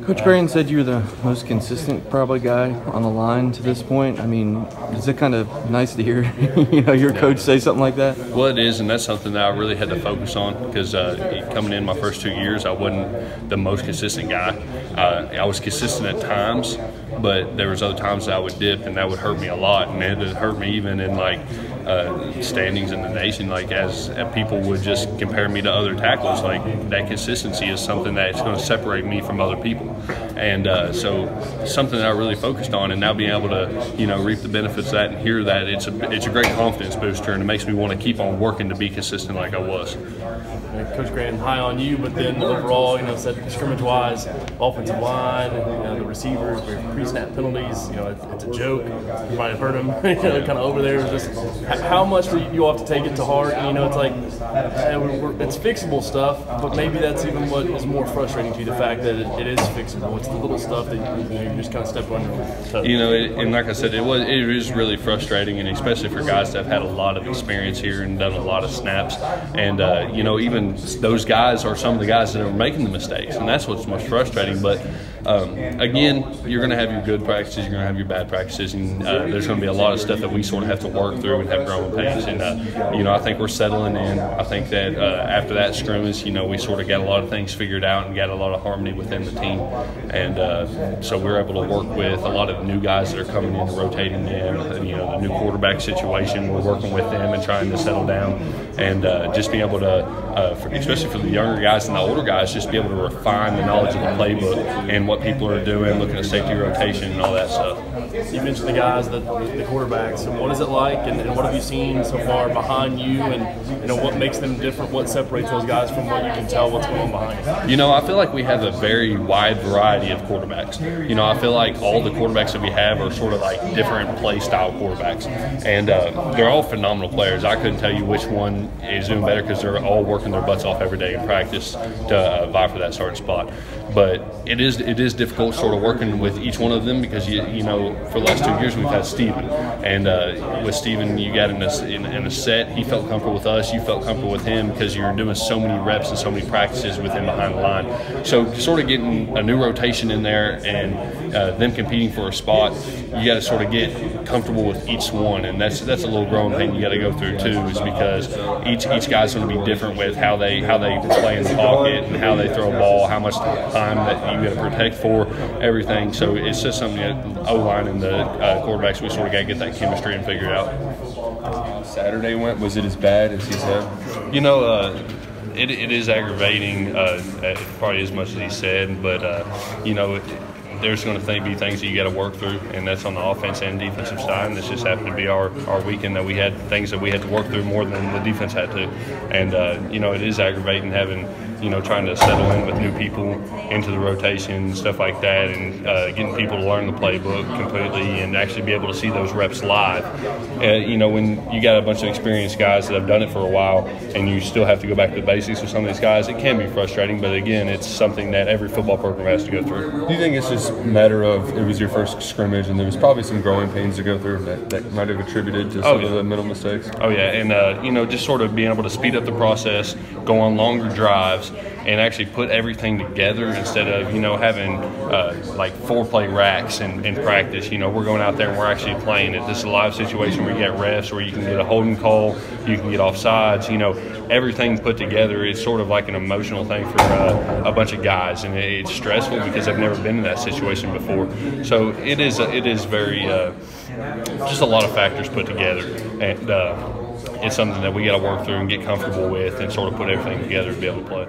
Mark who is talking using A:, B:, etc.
A: Coach Grant said you were the most consistent probably guy on the line to this point. I mean, is it kind of nice to hear your coach say something like that?
B: Well, it is, and that's something that I really had to focus on because coming in my first 2 years, I wasn't the most consistent guy. I was consistent at times, but there was other times that I would dip, and that would hurt me a lot, and it would hurt me even in like standings in the nation. Like as people would just compare me to other tacklers, like that consistency is something that's going to separate me from other people, and so something that I really focused on, and now being able to reap the benefits of that and hear that, it's a great confidence booster, and it makes me want to keep on working to be consistent like I was.
C: Coach Grant, high on you, but then overall, said scrimmage-wise, offensive line, the receivers, pre-snap penalties, it's a joke. You might have heard him, kind of over there. Just how much do you have to take it to heart? And, it's like it's fixable stuff, but maybe that's even what is more frustrating to you, the fact that it is fixable. It's the little stuff that you just kind of step on your toes.
B: And like I said, it is really frustrating, and especially for guys that have had a lot of experience here and done a lot of snaps, and even those guys are some of the guys that are making the mistakes, and that's what's most frustrating. But again, you're going to have your good practices, you're going to have your bad practices, and there's going to be a lot of stuff that we sort of have to work through and have growing pains. And I think we're settling in. I think that after that scrimmage, we sort of got a lot of things figured out and got a lot of harmony within the team, and so we're able to work with a lot of new guys that are coming in and rotating in. The new quarterback situation, we're working with them and trying to settle down, and just being able to, especially for the younger guys and the older guys, just be able to refine the knowledge of the playbook and what people are doing, looking at safety rotation and all that stuff.
C: You mentioned the guys, the quarterbacks. What is it like, and what have you seen so far behind you, and what makes them different? What separates those guys from what you can tell what's going on behind you?
B: I feel like we have a very wide variety of quarterbacks. I feel like all the quarterbacks that we have are sort of like different play style quarterbacks, and they're all phenomenal players. I couldn't tell you which one is doing better because they're all working their butts off every day in practice to vie for that starting spot. But it is difficult sort of working with each one of them because for the last 2 years we've had Steven, and with Steven you got in a set, he felt comfortable with us, you felt comfortable with him because you're doing so many reps and so many practices with him behind the line. So sort of getting a new rotation in there and them competing for a spot, you got to sort of get comfortable with each one, and that's a little growing pain you got to go through too, is because each guy's going to be different with how they play in the pocket and how they throw a ball, how much time that you got to protect for, everything. So it's just something that O-line and the quarterbacks, we sort of got to get that chemistry and figure out.
D: Saturday went, was it as bad as he said?
B: It is aggravating, probably as much as he said, but there's going to be things that you got to work through, and that's on the offense and defensive side. And this just happened to be our weekend that we had things that we had to work through more than the defense had to. And it is aggravating having trying to settle in with new people into the rotation, stuff like that, and getting people to learn the playbook completely and actually be able to see those reps live. When you got a bunch of experienced guys that have done it for a while and you still have to go back to the basics with some of these guys, it can be frustrating, but again, it's something that every football program has to go through.
D: Do you think it's just a matter of it was your first scrimmage and there was probably some growing pains to go through that might have attributed to some of the mental mistakes?
B: Oh, yeah, and just sort of being able to speed up the process, go on longer drives, and actually put everything together instead of having like 4-play racks in practice. We're going out there and we're actually playing it. This is a live situation where you get refs, where you can get a holding call, you can get offsides. Everything put together is sort of like an emotional thing for a bunch of guys, and it's stressful because they've never been in that situation before. So it is very just a lot of factors put together, and it's something that we got to work through and get comfortable with and sort of put everything together to be able to play.